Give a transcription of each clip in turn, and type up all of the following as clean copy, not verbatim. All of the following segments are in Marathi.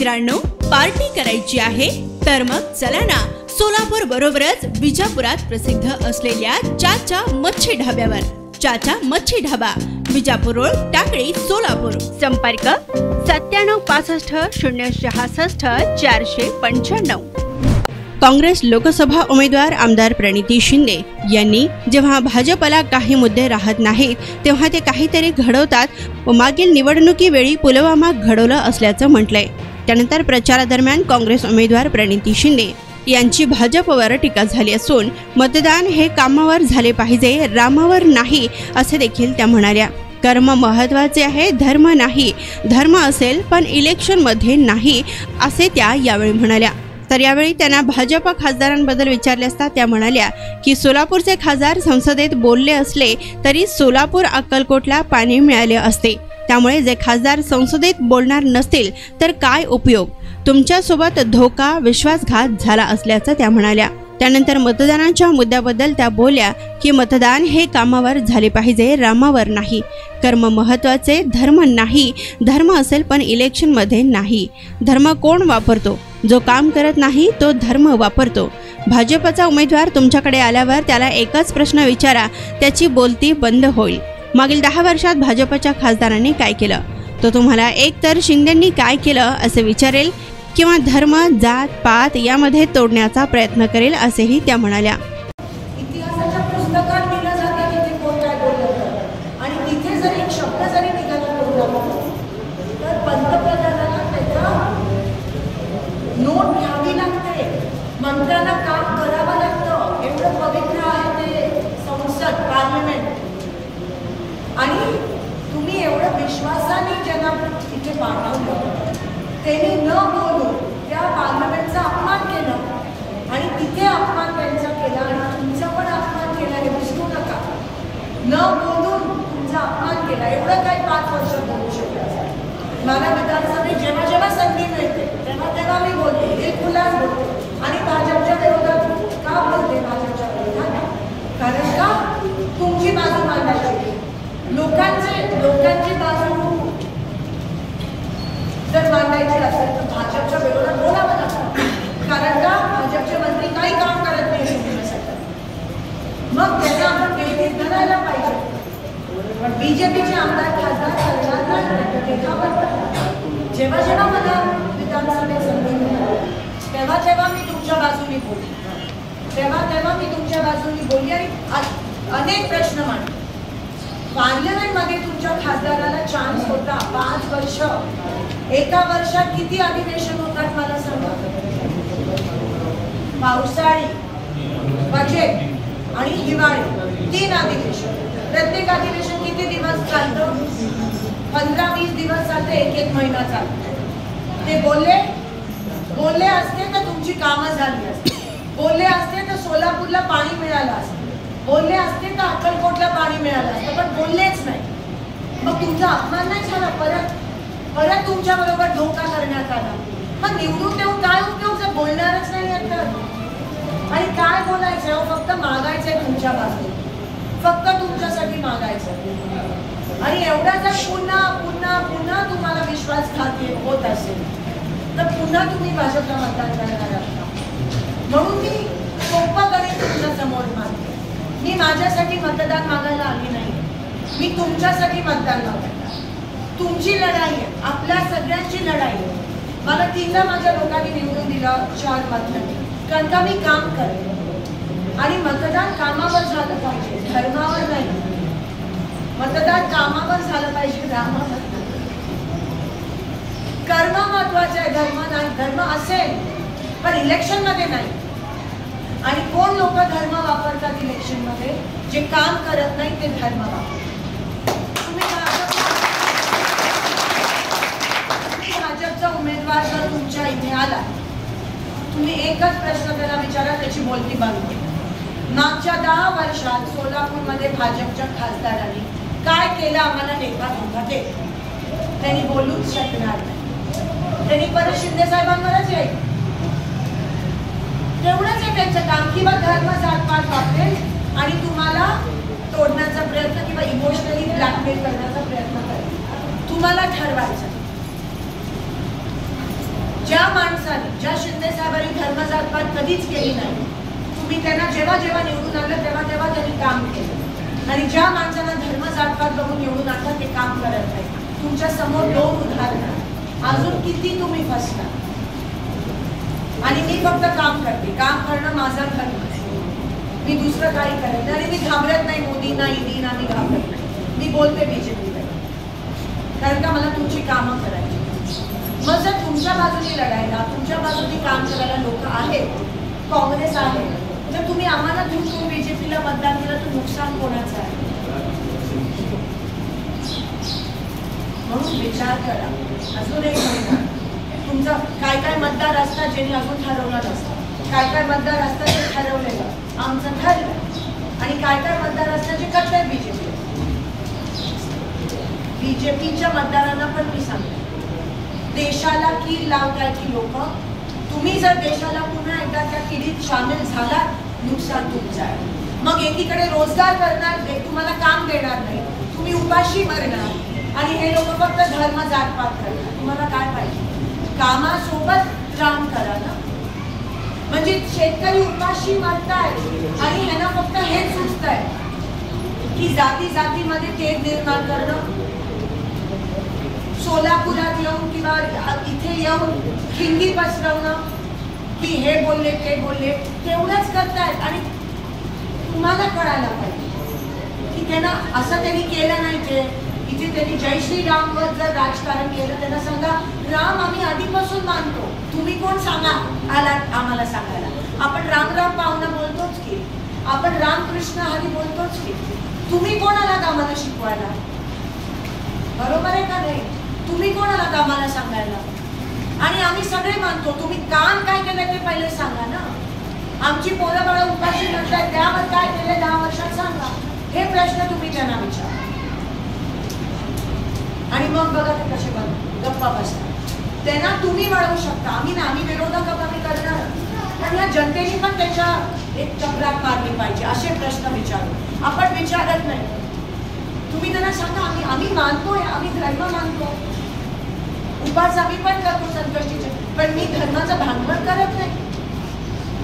मित्रांनो, पार्टी करायची आहे तर मग चला ना, सोलापूर बरोबरच विजापुरात प्रसिद्ध असलेल्या चाचा मच्छी ढाब्यावर. चाचा मच्छी ढाबा, विजापूर रोड, टाकळी, सोलापूर. संपर्क 9765066495. काँग्रेस लोकसभा उमेदवार आमदार प्रणिती शिंदे यांनी जेव्हा भाजपला काही मुद्दे राहत नाहीत तेव्हा ते काहीतरी घडवतात व मागील निवडणुकीवेळी पुलवामा घडवलं असल्याचं म्हटलंय. त्यानंतर प्रचारादरम्यान काँग्रेस उमेदवार प्रणिती शिंदे यांची भाजपवर टीका झाली असून मतदान हे कामावर झाले पाहिजे, रामावर नाही असे देखील त्या म्हणाल्या. कर्म महत्त्वाचे आहे, धर्म नाही. धर्म असेल पण इलेक्शनमध्ये नाही असे त्या यावेळी म्हणाल्या. तर यावेळी त्यांना भाजप खासदारांबद्दल विचारले असता त्या म्हणाल्या की सोलापूरचे खासदार संसदेत बोलले असले तरी सोलापूर अक्कलकोटला पाणी मिळाले असते. त्यामुळे जे खासदार संसदेत बोलणार नसतील तर काय उपयोग. तुमच्यासोबत धोका, विश्वासघात झाला असल्याचं त्या म्हणाल्या. त्यानंतर मतदानाच्या मुद्द्याबद्दल त्या बोलल्या की मतदान हे कामावर झाले पाहिजे, रामावर नाही. कर्म महत्त्वाचे, धर्म नाही. धर्म असेल पण इलेक्शनमध्ये नाही. धर्म कोण वापरतो? जो काम करत नाही तो धर्म वापरतो. भाजपचा उमेदवार तुमच्याकडे आल्यावर त्याला एकच प्रश्न विचारा, त्याची बोलती बंद होईल. मागील 10 वर्षात भाजपच्या खासदारांनी काय केलं? तो तुम्हाला एकतर शिंदेंनी काय केलं असे विचारेल किंवा धर्म, जात, पात यामध्ये तोडण्याचा प्रयत्न करेल असेही त्या म्हणाल्या. इतिहासाच्या पुस्तकात लिहिलं जातं की ते कोण काय बोललं आणि तिथे जर एक शब्द जरी निघाला तर पंतप्रधानांना त्याचा नोट घ्यावी लागते, मंत्र्यांना काम करावं लागतं. एवढं पवित्र आहे ते संसद, पार्लमेंट. आणि तुम्ही एवढं विश्वासाने ज्यांना तिथे पाठवलं त्यांनी न बोलून त्या पार्लमेंटचा अपमान केला आणि तिथे अपमान त्यांचा केला आणि तुमचा पण अपमान केला हे विसरू नका. न बोलून तुमचा अपमान केला. एवढं काही 5 वर्ष बोलू शकला. मला विधानसभेत जेव्हा जेव्हा संधी मिळते तेव्हा तेव्हा मी बोलते, बिलकुलच बोलते. आणि भाजपच्या विरोधात का बोलते? भाजपच्या विरोधात कारण का तुमची बाजू मांडायची, लोकांची बाजू जर मांडायची असेल तर भाजपच्या विरोधात बोलावं लागतं. कारण का भाजपचे मंत्री काही काम करत नाही शिवसेनेसाठी. मग त्यांना आपण वेळीच धरायला पाहिजे. पण बीजेपीचे आमदार, खासदार जेव्हा जेव्हा मला विधानसभेत संधी मिळाली तेव्हा मी तुमच्या बाजूने बोलली, तेव्हा मी तुमच्या बाजूने बोलली आणि अनेक प्रश्न मांडले. पार्लमेंटमध्ये तुमच्या खासदाराला चान्स होता 5 वर्ष. एका वर्षात किती अधिवेशन होतात मला सांगा? पावसाळी, बजेट आणि हिवाळी 3 अधिवेशन. प्रत्येक अधिवेशन किती दिवस चालतं? 15-20 दिवस चालते, 1-1 महिना चालतो. ते बोलले असते तर तुमची कामं झाली असते. बोलले असते तर सोलापूरला पाणी मिळालं असतं. बोलले असते तर अक्कलकोटला पाणी मिळालं असतं. पण बोललेच नाही. मग तुमचा अपमान नाही झाला? परत तुमच्या बरोबर धोका करण्यात आला. मग निवडून देऊन काय उपयोग जर बोलणारच नाही तर? आणि काय बोलायचं? फक्त मागायचंय तुमच्या बाजूने, फक्त तुमच्यासाठी मागायचं. आणि एवढा जर पुन्हा तुम्हाला विश्वासघात होत असेल तर पुन्हा तुम्ही भाजपला मतदान करणार आहात. म्हणून मी सोपं गणित तुमच्या समोर मागते. मी माझ्यासाठी मतदान मागायला आली नाही, मी तुमच्यासाठी मतदान मागते. तुमची लढाई आहे, आपल्या सगळ्यांची लढाई आहे. मला 3दा माझ्या लोकांनी निवडून दिलं 4 मतदान, कारण का मी काम करते. आणि मतदान कामावर झालं पाहिजे, धर्मावर नाही. मतदान कामावर झालं पाहिजे, रामावर. कर्म महत्वाचे आहे, धर्म नाही. धर्म असेल पण इलेक्शनमध्ये नाही. आणि कोण लोक धर्म वापरतात इलेक्शनमध्ये? जे काम करत नाही ते धर्म वापरतात. भाजपचा उमेदवार जर तुमच्या इथे आला, तुम्ही एकच प्रश्न त्याला विचारा, त्याची बोलती बंद होईल. मागच्या 10 वर्षात सोलापूरमध्ये भाजपच्या खासदारांनी काय केलं आम्हाला लेखा तुमचा ते त्यांनी बोलूच शकणार नाही. त्यांनी परत शिंदे साहेबांवरच येईल. तेवढंच आहे त्यांचं काम. किंवा धर्म, जातपात वापरेल आणि तुम्हाला तोडण्याचा प्रयत्न किंवा इमोशनली ब्लॅकमेल करण्याचा प्रयत्न करेल. तुम्हाला ठरवायचं. ज्या माणसाने, ज्या शिंदे साहेबांनी धर्मजातपात कधीच केली नाही, तुम्ही त्यांना जेव्हा जेव्हा निवडून आणलं तेव्हा तेव्हा त्यांनी काम केलं, आणि ज्या माणसांना धर्मजातपात बघून निवडून आणलं ते काम करत नाही. तुमच्या समोर 2 उदाहरणं, अजून किती तुम्ही फसता. आणि मी फक्त काम करते, काम करणं माझा धर्म, मी दुसरं काही करत नाही. आणि मी घाबरत नाही मोदींना, ईडीना मी घाबरत नाही. मी बोलते बीजेपीला, कारण का मला तुमची कामं करायची. मग जर तुमच्या बाजूने लढायला, तुमच्या बाजूने काम करायला लोक आहेत, काँग्रेस आहे, तर तुम्ही आम्हाला धुंडून बीजेपीला मतदान केलं तर नुकसान कोणाचं आहे? म्हणून विचार करा. अजून एक महिना तुमचा काय काय मतदार असतात ज्यांनी अजून ठरवलं नसतं, काय काय मतदार असतात जे ठरवलेलं आमचं ठरलं, आणि काय काय मतदार असतात जे कट्टर बीजेपी. बीजेपीच्या मतदारांना पण मी सांगते, देशाला कीड लावताय की लोक. तुम्ही जर देशाला पुन्हा एकदा त्या किडीत सामील झाला, नुकसान तुमचं आहे. मग एकीकडे रोजगार करणार, तुम्हाला काम देणार नाही, तुम्ही उपाशी मरणार, आणि हे लोक फक्त धर्म जातपात करतात. तुम्हाला काय पाहिजे? कामासोबत राम करा ना. म्हणजे शेतकरी उपाशी मरतायत आणि ह्यांना फक्त हेच सुचतंय की जाती जातीमध्ये तेढ निर्माण करणं, सोलापुरात येऊन किंवा इथे येऊन हिंदी पसरवणं, की हे बोलले ते बोलले, तेवढंच करतायत. आणि तुम्हाला कळायला पाहिजे की त्यांना असं त्यांनी केलं नाही. ते इथे त्यांनी जय श्रीरामवर जर राजकारण केलं, त्यांना सांगा राम आम्ही आधीपासून मानतो, तुम्ही कोण सांगा आलात आम्हाला सांगायला. आपण राम राम पाहुणा बोलतोच की, आपण रामकृष्ण हरी बोलतोच की, तुम्ही कोण आलात आम्हाला शिकवायला? बरोबर आहे का नाही? तुम्ही कोण आलात आम्हाला सांगायला? आणि आम्ही सगळे मानतो, तुम्ही काम काय केलं ते पहिले सांगा ना. आमची पोरं बाळं उपाशी म्हणतात, त्यावर काय केलं 10 वर्षात सांगा. हे प्रश्न तुम्ही त्यांना विचारा. आणि मग बघा ते कसे गप्पा बसतात. त्यांना तुम्ही वळवू शकता, आम्ही ना. आम्ही विरोधक आम्ही करणार, पण या जनतेने पण त्याच्या एक चक्रात मारली पाहिजे. असे प्रश्न विचारू, आपण विचारत नाही. तुम्ही त्यांना सांगा आम्ही मानतोय, आम्ही धर्म मानतो, उपास आम्ही पण करतो संकष्टीचे, पण मी धर्माचं भांडवल करत नाही.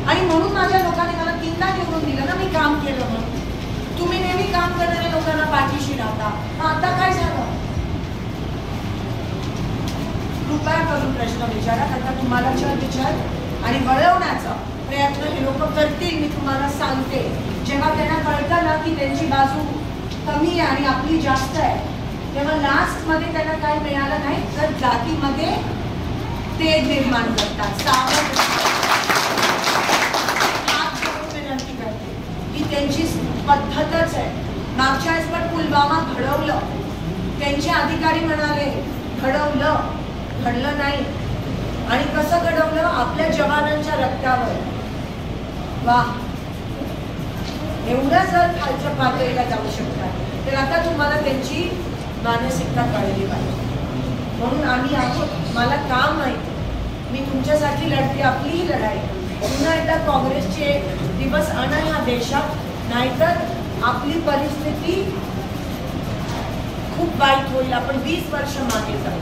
आणि म्हणून माझ्या लोकांनी मला 3दा निवडून दिलं ना, मी काम केलं म्हणून. तुम्ही नेहमी काम करणाऱ्या लोकांना पाठीशी राहता. आता काय झालं? कृपया करून प्रश्न विचारा, कारण तुम्हाला विचार आणि वळवण्याचा प्रयत्न हे लोक करतील. मी तुम्हाला सांगते, जेव्हा त्यांना कळतं ना की त्यांची बाजू कमी आहे आणि आपली जास्त आहे, तेव्हा लास्टमध्ये त्यांना काय मिळालं नाही तर जातीमध्ये तेढ निर्माण करतात. विनंती करते की त्यांची पद्धतच आहे. मागच्या वेळेस पण पुलवामा घडवलं, त्यांचे अधिकारी म्हणाले घडवलं, घडलं नाही. आणि कसं घडवलं? आपल्या जवानांच्या रक्तावर. वा, एवढं जर खालच्या पातळीला जाऊ शकतात तर आता तुम्हाला त्यांची मानसिकता कळली पाहिजे. म्हणून आम्ही आहोत, मला काम माहिती, मी तुमच्यासाठी लढते. आपलीही लढाई. पुन्हा एकदा काँग्रेसचे दिवस आणा ह्या देशात, नाहीतर आपली परिस्थिती खूप वाईट होईल. आपण 20 वर्ष मागे जाऊ.